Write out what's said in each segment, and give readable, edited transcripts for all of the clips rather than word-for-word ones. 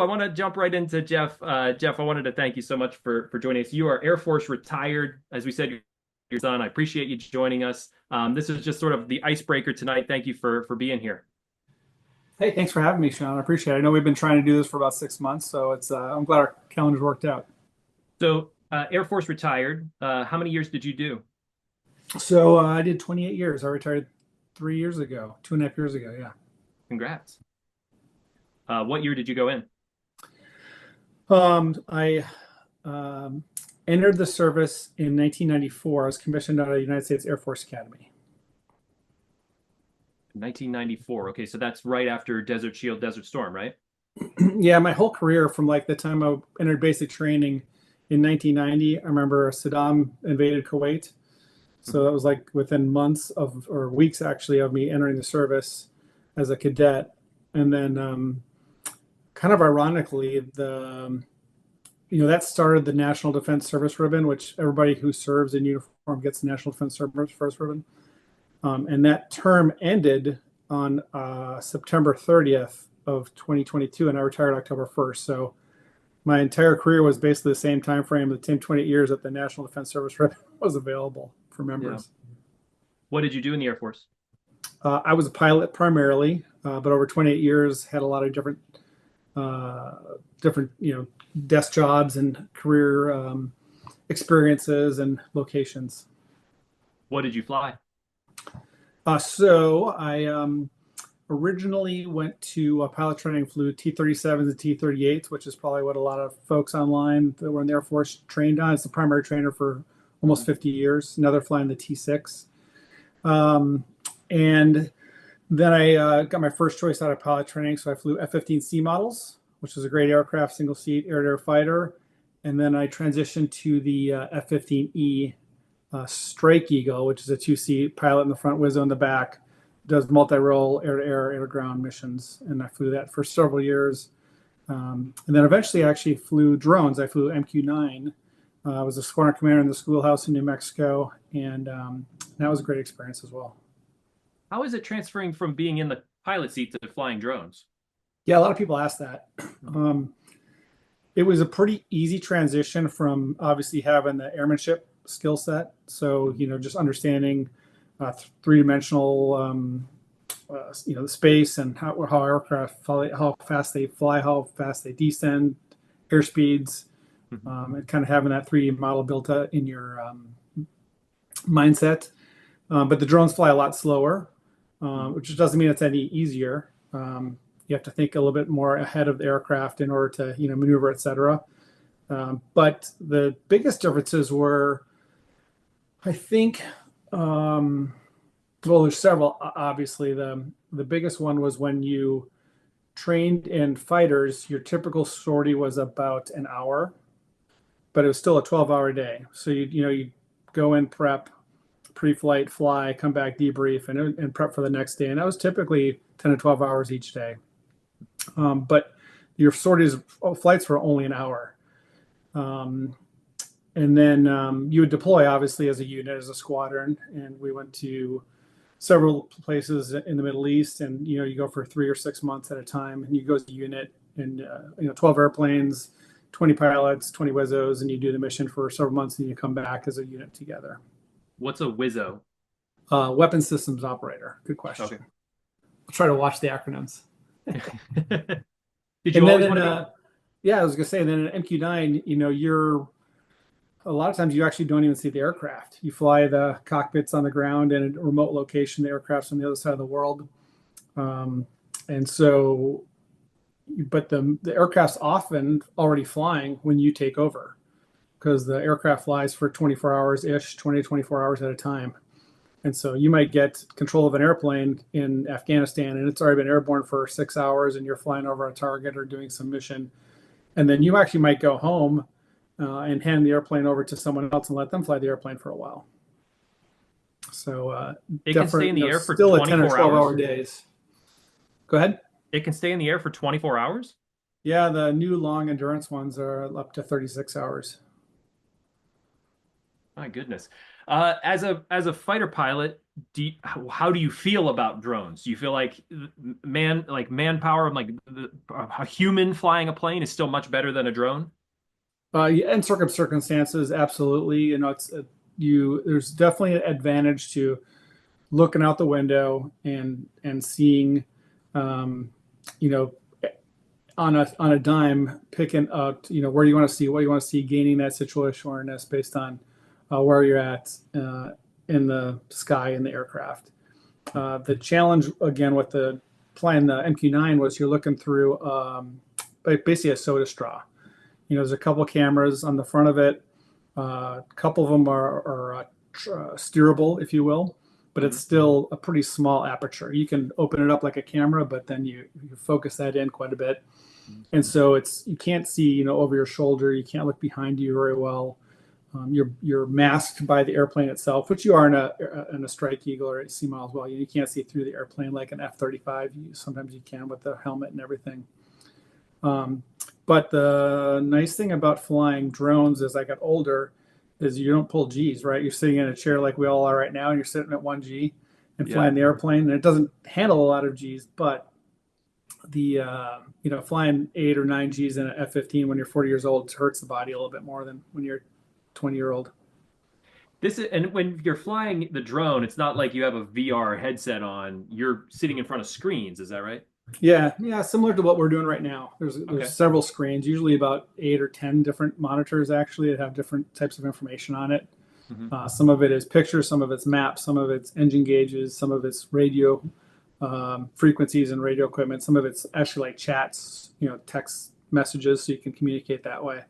I want to jump right into Jeff. Jeff, I wanted to thank you so much for joining us. You are Air Force retired, as we said, your son. I appreciate you joining us. This is just sort of the icebreaker tonight. Thank you for being here. Hey, thanks for having me, Sean. I appreciate it. I know we've been trying to do this for about 6 months, so I'm glad our calendars worked out. So, Air Force retired. How many years did you do? So I did 28 years. I retired 3 years ago, 2.5 years ago. Yeah. Congrats. What year did you go in? I entered the service in 1994. I was commissioned out of the United States Air Force Academy. 1994. Okay, so that's right after Desert Shield, Desert Storm, right? Yeah, my whole career from like the time I entered basic training in 1990. I remember Saddam invaded Kuwait. So Mhm. that was like within months of, or weeks actually, of me entering the service as a cadet. And then, kind of ironically, that started the National Defense Service Ribbon, which everybody who serves in uniform gets the National Defense Service Ribbon. And that term ended on September 30th of 2022, and I retired October 1st. So my entire career was basically the same time frame, the same 20 years that the National Defense Service Ribbon was available for Yeah. members. What did you do in the Air Force? I was a pilot primarily, but over 28 years had a lot of uh, different, desk jobs and career experiences and locations. What did you fly? So I originally went to pilot training, flew T-37s and T-38s, which is probably what a lot of folks online that were in the Air Force trained on. It's the primary trainer for almost 50 years. Now they're flying the T6. Um, and Then I got my first choice out of pilot training. So I flew F-15C models, which is a great aircraft, single seat air-to-air fighter. And then I transitioned to the F-15E Strike Eagle, which is a two-seat pilot in the front, Wizzo in the back, does multi-role air-to-air, air-to-ground missions. And I flew that for several years. And then eventually I actually flew drones. I flew MQ-9. I was a squadron commander in the schoolhouse in New Mexico. And that was a great experience as well. How is it transferring from being in the pilot seat to flying drones? Yeah, a lot of people ask that. Um, it was a pretty easy transition from obviously having the airmanship skill set. So, just understanding three-dimensional, the space and how aircraft fly, how fast they fly, how fast they descend, airspeeds, Mhm. and kind of having that 3D model built in your mindset. But the drones fly a lot slower, which doesn't mean it's any easier. You have to think a little bit more ahead of the aircraft in order to, maneuver, etc. But the biggest differences were, I think, well, there's several. Obviously, the biggest one was when you trained in fighters. Your typical sortie was about an hour, but it was still a 12-hour day. So you go in, prep, pre-flight, fly, come back, debrief, and prep for the next day. And that was typically 10 to 12 hours each day. But your sorties flights were only an hour. Um, and then you would deploy obviously as a unit, as a squadron, and we went to several places in the Middle East, and you go for 3 or 6 months at a time, and you go as a unit, and 12 airplanes, 20 pilots, 20 Wizzos, and you do the mission for several months, and you come back as a unit together. What's a Wizzo? Weapon systems operator. Good Okay. question. I'll try to watch the acronyms. Did you And then always want to be? yeah, I was gonna say, then in MQ-9, you're a lot of times you actually don't even see the aircraft. You fly the cockpits on the ground in a remote location. The aircraft's on the other side of the world, um, and so, but the aircraft's often already flying when you take over because the aircraft flies for 24 hours ish, 20 to 24 hours at a time. And so you might get control of an airplane in Afghanistan and it's already been airborne for 6 hours and you're flying over a target or doing some mission. And then you actually might go home and hand the airplane over to someone else and let them fly the airplane for a while. So It can stay definitely, in the air for still a 10 or 24 12 hour hours? days. Go ahead. It can stay in the air for 24 hours? Yeah, the new long endurance ones are up to 36 hours. My goodness. As a fighter pilot, how do you feel about drones? Do you feel like manpower, like a human flying a plane is still much better than a drone? Yeah, in certain circumstances, absolutely. You know, there's definitely an advantage to looking out the window and seeing, um, you know, on a dime, picking up, where you want to see, what you want to see, gaining that situational awareness based on where you're at in the sky in the aircraft. The challenge again with the flying the MQ-9 was you're looking through basically a soda straw. There's a couple cameras on the front of it. A couple of them are steerable, if you will, but it's Mhm. still a pretty small aperture. You can open it up like a camera, but then you focus that in quite a bit. And so you can't see, over your shoulder. You can't look behind you very well. You're masked by the airplane itself, which you are in a Strike Eagle or a Sea Mile as well. You can't see through the airplane like an F-35. Sometimes you can with the helmet and everything. Um, but the nice thing about flying drones as I got older is you don't pull G's, right? You're sitting in a chair like we all are right now, and you're sitting at 1 G and Yeah. flying the airplane, and it doesn't handle a lot of G's, but the flying 8 or 9 G's in an F-15 when you're 40 years old hurts the body a little bit more than when you're 20-year-old. And when you're flying the drone, it's not like you have a VR headset on. You're sitting in front of screens. Is that right? Yeah, yeah, similar to what we're doing right now. There's Okay. several screens, usually about 8 or 10 different monitors actually that have different types of information on it. Hmm. Some of it is pictures, some of it's maps, some of it's engine gauges, some of it's radio frequencies and radio equipment. Some of it's actually like chats, text messages, so you can communicate that way.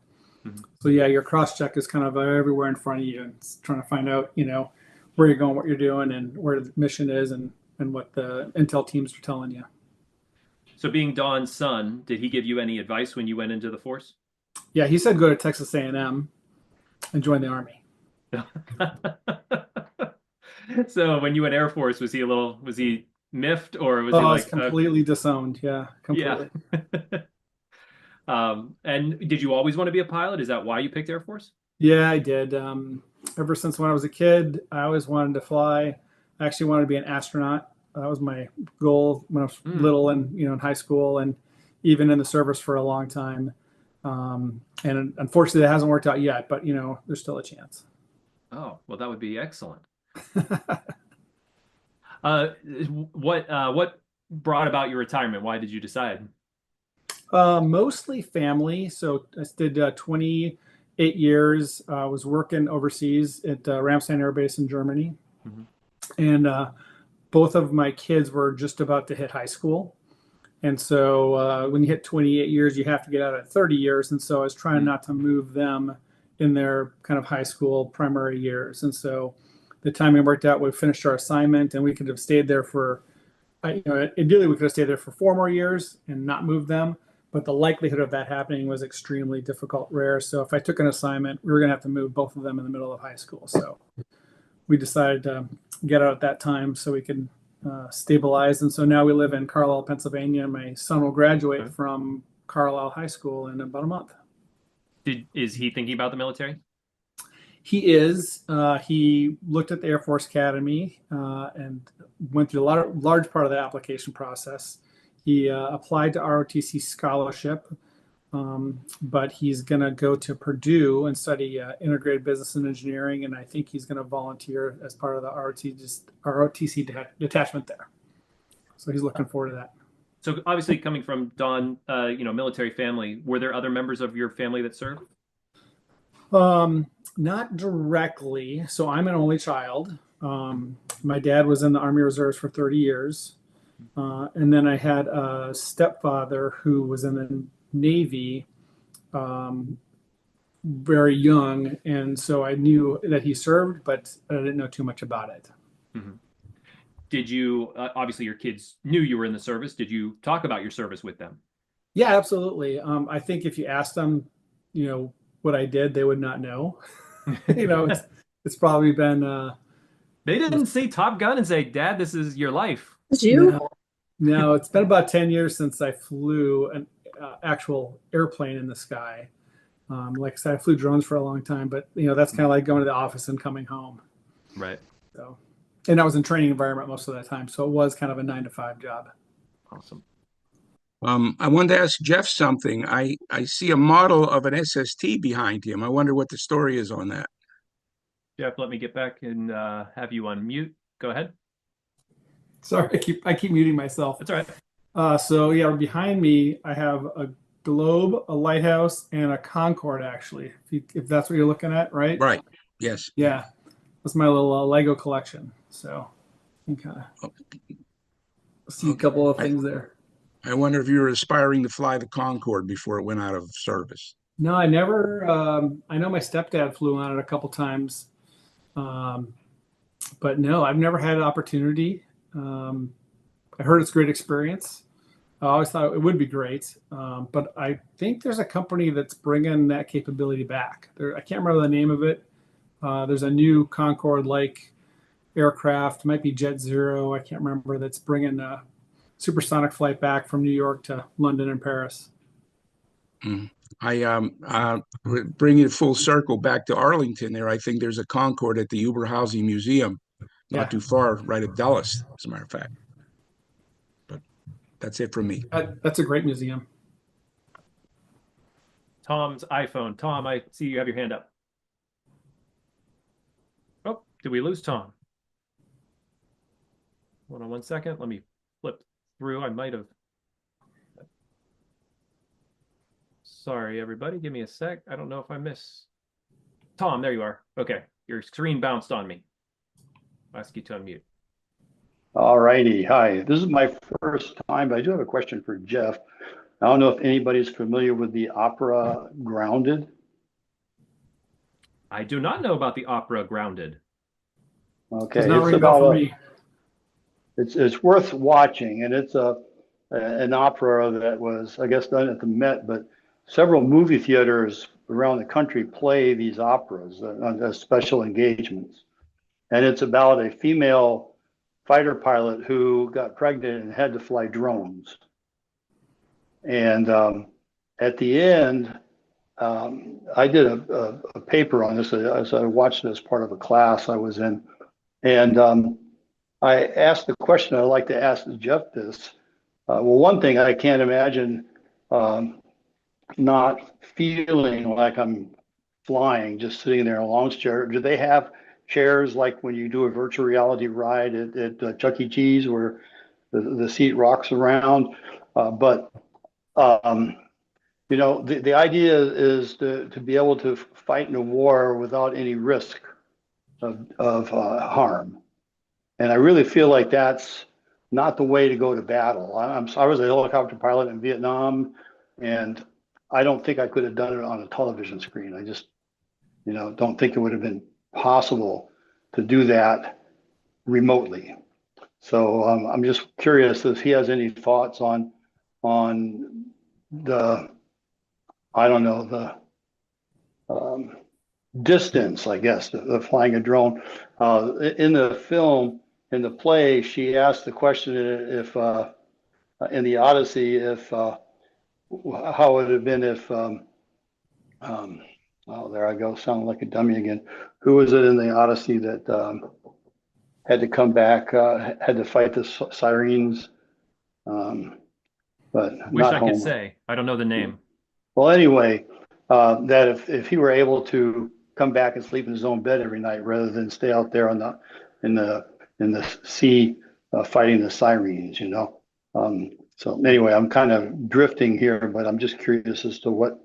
Hmm. So yeah, your cross check is kind of everywhere in front of you, and it's trying to find out, where you're going, what you're doing, and where the mission is, and what the intel teams are telling you. So being Don's son, did he give you any advice when you went into the force? Yeah, he said go to Texas A&M and join the Army. So when you went Air Force, was he miffed or was he Oh, it's like, completely disowned. Yeah, yeah. completely. And did you always want to be a pilot? Is that why you picked Air Force? Yeah, I did. Ever since when I was a kid, I always wanted to fly. I actually wanted to be an astronaut. That was my goal when I was Mm. little and in high school and even in the service for a long time. And unfortunately, that hasn't worked out yet. But there's still a chance. Oh, well, that would be excellent. What brought about your retirement? Why did you decide? Mostly family. So I did 28 years. I was working overseas at Ramstein Air Base in Germany, Mhm. and both of my kids were just about to hit high school. And so when you hit 28 years, you have to get out at 30 years. And so I was trying Mm. not to move them in their kind of high school primary years. And so the timing worked out. We finished our assignment and we could have stayed there for, ideally we could have stayed there for 4 more years and not moved them. But the likelihood of that happening was extremely difficult, rare. So if I took an assignment, we were going to have to move both of them in the middle of high school. So we decided to get out at that time so we could stabilize. And so now we live in Carlisle, Pennsylvania. My son will graduate Okay. from Carlisle High School in about a month. Is he thinking about the military? He is. He looked at the Air Force Academy and went through a large part of the application process. He applied to ROTC scholarship, but he's going to go to Purdue and study integrated business and engineering, and I think he's going to volunteer as part of the ROTC detachment there. So he's looking forward to that. So obviously coming from Don, military family, were there other members of your family that served? Not directly. So I'm an only child. My dad was in the Army Reserves for 30 years. And then I had a stepfather who was in the Navy very young. And so I knew that he served, but I didn't know too much about it. Mhm. Did you, obviously your kids knew you were in the service. Did you talk about your service with them? Yeah, absolutely. I think if you asked them, what I did, they would not know. It's probably been They didn't see Top Gun and say, Dad, this is your life. Did you? no, no. It's been about 10 years since I flew an actual airplane in the sky. Like I said, I flew drones for a long time, but that's kind of like going to the office and coming home. Right. So And I was in training environment most of that time, so it was kind of a 9 to 5 job. Awesome. I wanted to ask Jeff something. I see a model of an SST behind him. I wonder what the story is on that. Jeff, let me get back and have you on mute. Go ahead. Sorry, I keep muting myself. That's all right. So yeah, behind me I have a globe, a lighthouse, and a Concorde. Actually, if that's what you're looking at, right? Right. Yes. Yeah, that's my little Lego collection. So you can kind of see a couple of things there. I wonder if you were aspiring to fly the Concorde before it went out of service. No, I never. I know my stepdad flew on it a couple times, um, but no, I've never had an opportunity. I heard it's a great experience. I always thought it would be great, but I think there's a company that's bringing that capability back. I can't remember the name of it. There's a new Concorde-like aircraft, might be Jet Zero. I can't remember. That's bringing a supersonic flight back from New York to London and Paris. Mm. Bringing it full circle back to Arlington. There, I think there's a Concorde at the Oberhausen Museum, not too far, right at Dulles, as a matter of fact. But that's it for me. That's a great museum. Tom's iPhone. Tom, I see you have your hand up. Oh, did we lose Tom? Hold on 1 second. Let me flip through. I might have. Sorry, everybody. Give me a sec. I don't know if I miss. Tom, there you are. Okay. Your screen bounced on me. I'll ask you to unmute. All righty. Hi. This is my first time, but I do have a question for Jeff. I don't know if anybody's familiar with the opera Grounded. I do not know about the opera Grounded. Okay. It's about for me. It's worth watching, and it's an opera that was, I guess, done at the Met, but several movie theaters around the country play these operas on special engagements. And it's about a female fighter pilot who got pregnant and had to fly drones. And at the end, I did a paper on this as I watched it as part of a class I was in. And I asked the question I'd like to ask Jeff this. Well, one thing I can't imagine not feeling like I'm flying, just sitting there in a lounge chair. Do they have chairs like when you do a virtual reality ride at Chuck E. Cheese where the seat rocks around? You know, the idea is to be able to fight in a war without any risk of harm. And I really feel like that's not the way to go to battle. I was a helicopter pilot in Vietnam, and I don't think I could have done it on a television screen. I just, you know, don't think it would have been possible to do that remotely. So I'm just curious if he has any thoughts on the, I don't know, the distance, I guess, of flying a drone. In the film, in the play, she asked the question if in the Odyssey, if how would it have been if oh, there I go, sounding like a dummy again. Who was it in the Odyssey that had to come back, had to fight the sirens, but Wish not I home. could say. I don't know the name. Well, anyway, that if he were able to come back and sleep in his own bed every night rather than stay out there on in the sea fighting the sirens, you know. So anyway, I'm kind of drifting here, but I'm just curious as to what.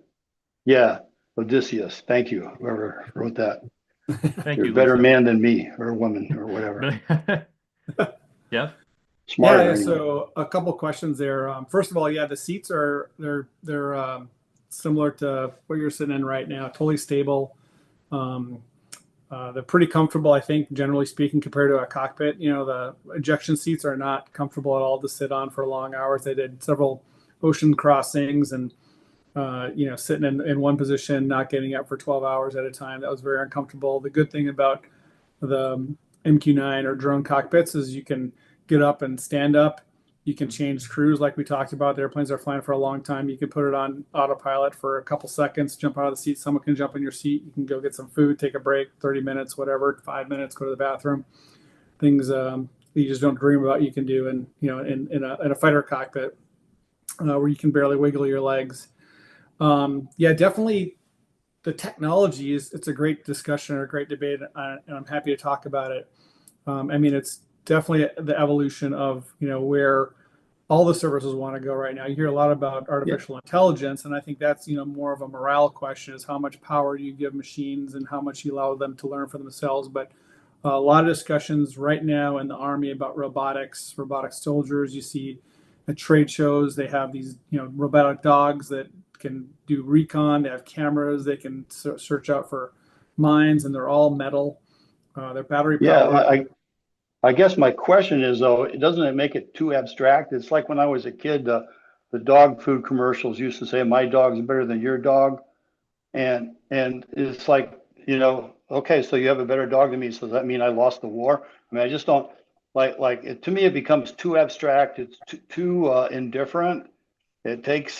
Yeah, Odysseus. Thank you, whoever wrote that. Thank You're you, a better Lisa. man than me, or woman, or whatever. Jeff? Smarter. Yeah, Anyway. so a couple questions there. First of all, yeah, the seats are they're similar to what you're sitting in right now, totally stable. They're pretty comfortable, I think, generally speaking, compared to a cockpit. You know, the ejection seats are not comfortable at all to sit on for long hours. They did several ocean crossings and you know, sitting in one position, not getting up for 12 hours at a time. That was very uncomfortable. The good thing about the MQ-9 or drone cockpits is you can get up and stand up. You can change crews like we talked about. The airplanes are flying for a long time. You can put it on autopilot for a couple seconds, jump out of the seat. Someone can jump in your seat. You can go get some food, take a break, 30 minutes, whatever, 5 minutes, go to the bathroom. things you just don't dream about you can do in a fighter cockpit where you can barely wiggle your legs. Yeah, definitely the technology it's a great discussion or a great debate, and I'm happy to talk about it. I mean, it's definitely the evolution of, where all the services want to go right now. You hear a lot about artificial intelligence, and I think that's, more of a morale question, is how much power do you give machines and how much you allow them to learn for themselves. But a lot of discussions right now in the Army about robotics, robotic soldiers. You see at trade shows, they have these, robotic dogs that can do recon. They have cameras. They can search out for mines, and they're all metal. They're battery Yeah, powered. I guess my question is, though, doesn't it make it too abstract? It's like when I was a kid, the dog food commercials used to say, "My dog's better than your dog," and it's like, okay, so you have a better dog than me, so does that mean I lost the war? I mean, I just don't like it. To me, it becomes too abstract. It's too indifferent. It takes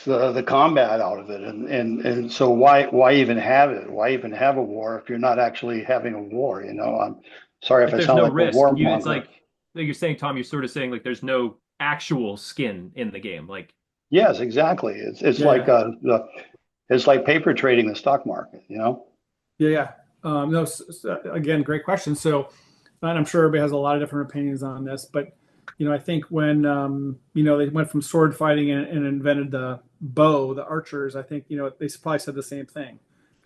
the combat out of it, and so why even have it? Why even have a war if you're not actually having a war? I'm sorry if If I there's sound no like a risk, it's warmonger. like you're saying, Tom, you're sort of saying like there's no actual skin in the game. Like, Yes, exactly. It's like Yeah, it's like paper trading the stock market. yeah, yeah. No, again, great question. So, and I'm sure everybody has a lot of different opinions on this, but I think when they went from sword fighting and invented the bow, the archers, I think they probably said the same thing.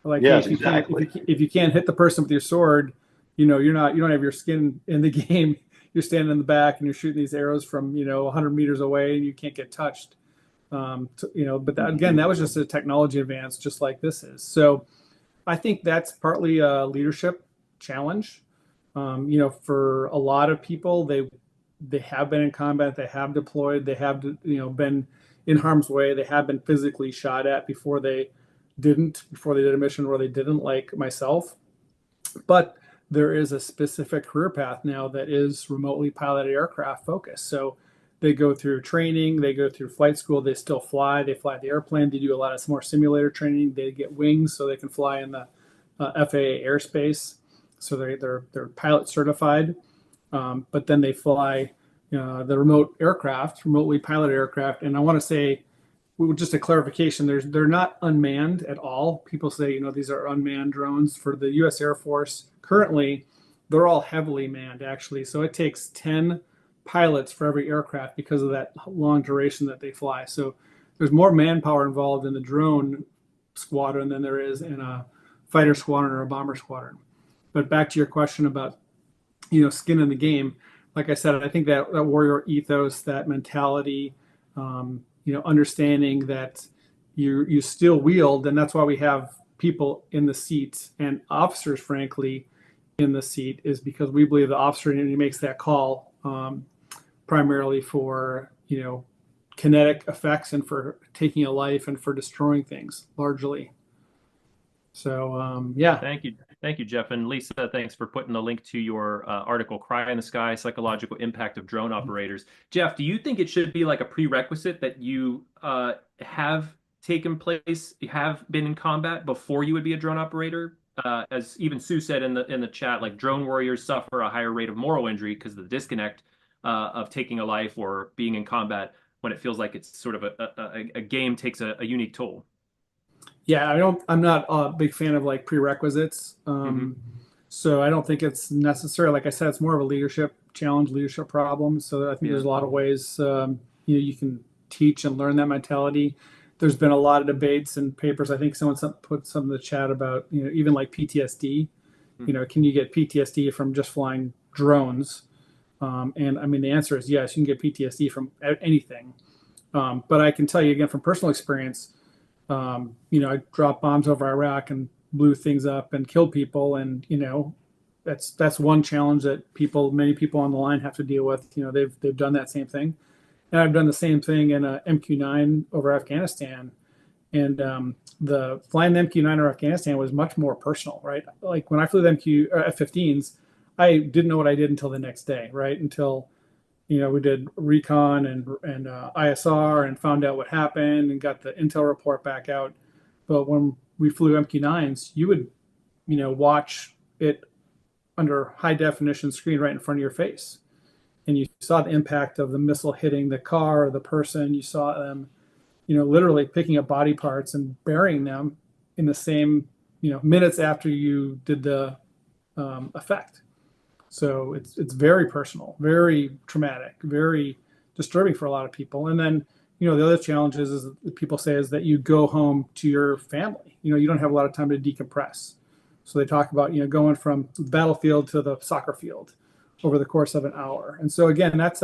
Like, hey, Yes, if you can't exactly. if you can't hit the person with your sword, you don't have your skin in the game. You're standing in the back and you're shooting these arrows from 100 meters away and you can't get touched. But again, that was just a technology advance, just like this is. So I think that's partly a leadership challenge. For a lot of people, they have been in combat, they have deployed, they have been in harm's way, they have been physically shot at before they did a mission where they didn't, like myself. But there is a specific career path now that is remotely piloted aircraft focused. So they go through training, they go through flight school, they still fly, they fly the airplane, they do a lot of more simulator training, they get wings so they can fly in the FAA airspace. So they're pilot certified, but then they fly the remotely piloted aircraft. And I want to say, just a clarification, they're not unmanned at all. People say, these are unmanned drones. For the U.S. Air Force, currently, they're all heavily manned, actually. So it takes 10 pilots for every aircraft because of that long duration that they fly. So there's more manpower involved in the drone squadron than there is in a fighter squadron or a bomber squadron. But back to your question about, skin in the game. Like I said, I think that warrior ethos, that mentality, understanding that you still wield, and that's why we have people in the seats and officers, frankly, in the seat, is because we believe the officer makes that call primarily for kinetic effects and for taking a life and for destroying things largely. So yeah. Thank you, Jeff. And Lisa, thanks for putting the link to your article, Cry in the Sky, Psychological Impact of Drone Operators. Jeff, do you think it should be like a prerequisite that you have taken place, have been in combat before you would be a drone operator? As even Sue said in the chat, like drone warriors suffer a higher rate of moral injury because of the disconnect of taking a life or being in combat when it feels like it's sort of a game takes a unique toll. Yeah, I'm not a big fan of like prerequisites. So I don't think it's necessary. Like I said, it's more of a leadership challenge, leadership problem. So I think there's a lot of ways you can teach and learn that mentality. There's been a lot of debates and papers. I think someone put some in the chat about even like PTSD. Can you get PTSD from just flying drones? And I mean the answer is yes. You can get PTSD from anything. But I can tell you again from personal experience. I dropped bombs over Iraq and blew things up and killed people, and that's one challenge that many people on the line have to deal with. They've done that same thing, and I've done the same thing in a MQ-9 over Afghanistan. And the flying the MQ-9 over Afghanistan was much more personal, right? Like when I flew the F-15s, I didn't know what I did until the next day, right? Until we did recon and ISR and found out what happened and got the intel report back out. But when we flew MQ-9s, you would, watch it under high definition screen right in front of your face. And you saw the impact of the missile hitting the car or the person. You saw them, literally picking up body parts and burying them in the same, minutes after you did the effect. So it's very personal, very traumatic, very disturbing for a lot of people. And then, the other challenge is that people say is that you go home to your family. You don't have a lot of time to decompress. So they talk about, going from the battlefield to the soccer field over the course of an hour. And so again, that's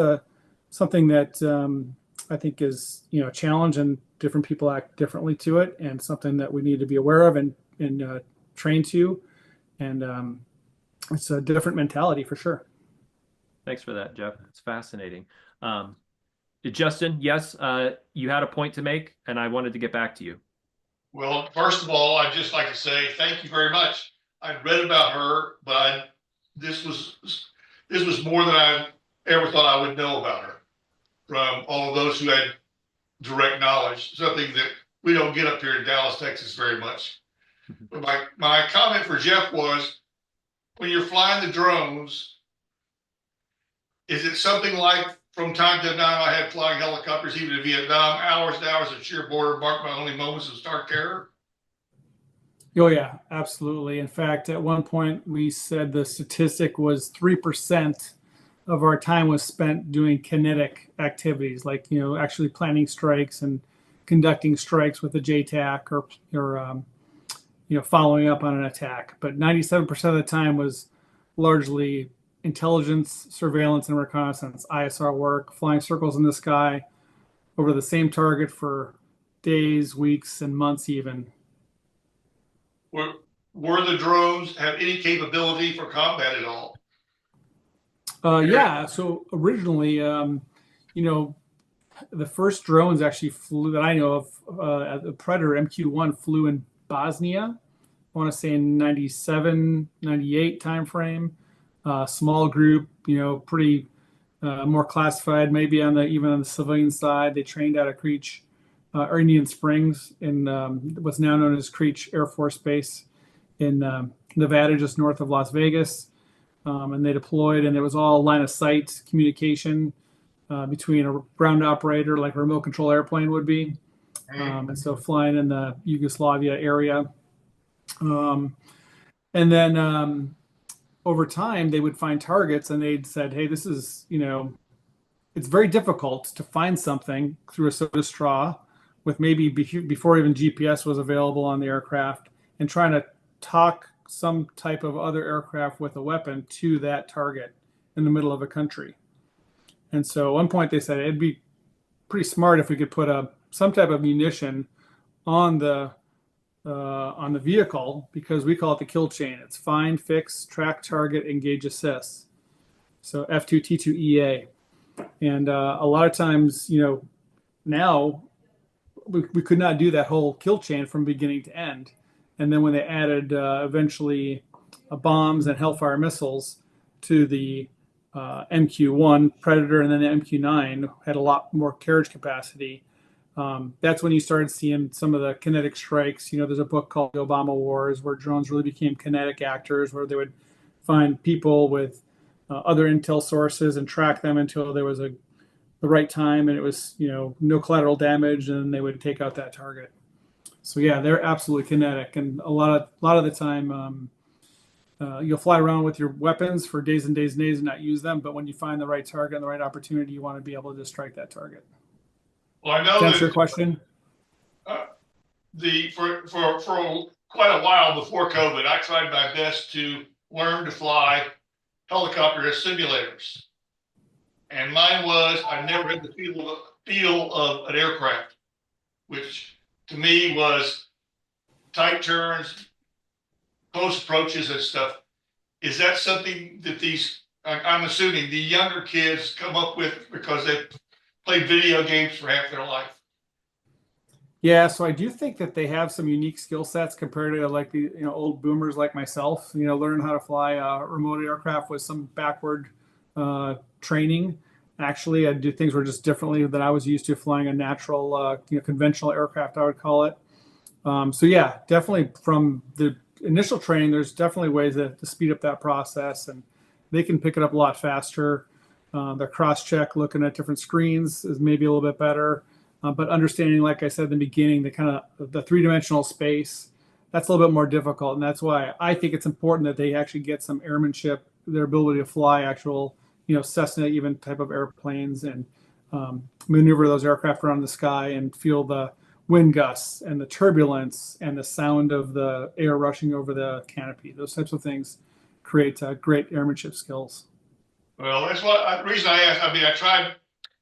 something that I think is, a challenge, and different people act differently to it, and something that we need to be aware of and train to. And it's a different mentality for sure. Thanks for that, Jeff. It's fascinating. Justin, yes, you had a point to make, and I wanted to get back to you. Well, first of all, I'd just like to say thank you very much. I'd read about her, but this was more than I ever thought I would know about her from all of those who had direct knowledge, something that we don't get up here in Dallas, Texas very much. But my comment for Jeff was, when you're flying the drones, is it something like from time to time I had flying helicopters, even in Vietnam, hours and hours of sheer border marked by only moments of stark terror? Oh yeah, absolutely. In fact, at one point we said the statistic was 3% of our time was spent doing kinetic activities, like, actually planning strikes and conducting strikes with a JTAC or following up on an attack. But 97% of the time was largely intelligence, surveillance, and reconnaissance, ISR work, flying circles in the sky over the same target for days, weeks, and months even. Were the drones have any capability for combat at all? Yeah. So originally, the first drones actually flew that I know of. The Predator MQ-1 flew in Bosnia. I want to say in 97, 98 timeframe. Small group, pretty more classified, maybe even on the civilian side. They trained out of Creech, or Indian Springs, in what's now known as Creech Air Force Base in Nevada, just north of Las Vegas. And they deployed, and it was all line of sight communication between a ground operator, like a remote control airplane would be. And so flying in the Yugoslavia area. And then over time, they would find targets, and they'd said, hey, this is, it's very difficult to find something through a soda straw with maybe before even GPS was available on the aircraft, and trying to talk some type of other aircraft with a weapon to that target in the middle of a country. And so at one point they said it'd be pretty smart if we could put some type of munition on the vehicle, because we call it the kill chain. It's find, fix, track, target, engage, assist. So F-15E. And a lot of times, now we could not do that whole kill chain from beginning to end. And then when they added eventually bombs and Hellfire missiles to the MQ-1 Predator, and then the MQ-9 had a lot more carriage capacity. That's when you started seeing some of the kinetic strikes. There's a book called The Obama Wars, where drones really became kinetic actors, where they would find people with other intel sources and track them until there was the right time, and it was no collateral damage, and they would take out that target. So yeah, they're absolutely kinetic, and a lot of the time you'll fly around with your weapons for days and days and days and not use them, but when you find the right target and the right opportunity, you want to be able to just strike that target. Well, I know that's your question. For quite a while before COVID, I tried my best to learn to fly helicopter as simulators, and mine was I never had the feel of an aircraft, which to me was tight turns, close approaches and stuff. Is that something that I'm assuming the younger kids come up with because they played video games for half their life? Yeah, so I do think that they have some unique skill sets compared to like the old boomers like myself. Learn how to fly a remote aircraft with some backward training. Actually, I do things were just differently than I was used to flying a natural, conventional aircraft, I would call it. So yeah, definitely from the initial training, there's definitely ways to speed up that process, and they can pick it up a lot faster. Their cross-check, looking at different screens, is maybe a little bit better. But understanding, like I said in the beginning, the kind of the three-dimensional space, that's a little bit more difficult. And that's why I think it's important that they actually get some airmanship, their ability to fly actual, Cessna even type of airplanes, and maneuver those aircraft around the sky and feel the wind gusts and the turbulence and the sound of the air rushing over the canopy. Those types of things create great airmanship skills. Well, that's the reason I asked. I mean, I tried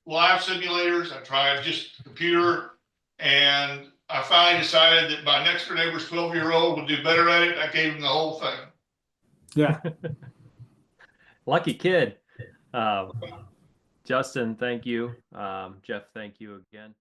live simulators, I tried just computer, and I finally decided that my next door neighbor's 12-year-old would do better at it. I gave him the whole thing. Yeah. Lucky kid. Justin, thank you. Jeff, thank you again.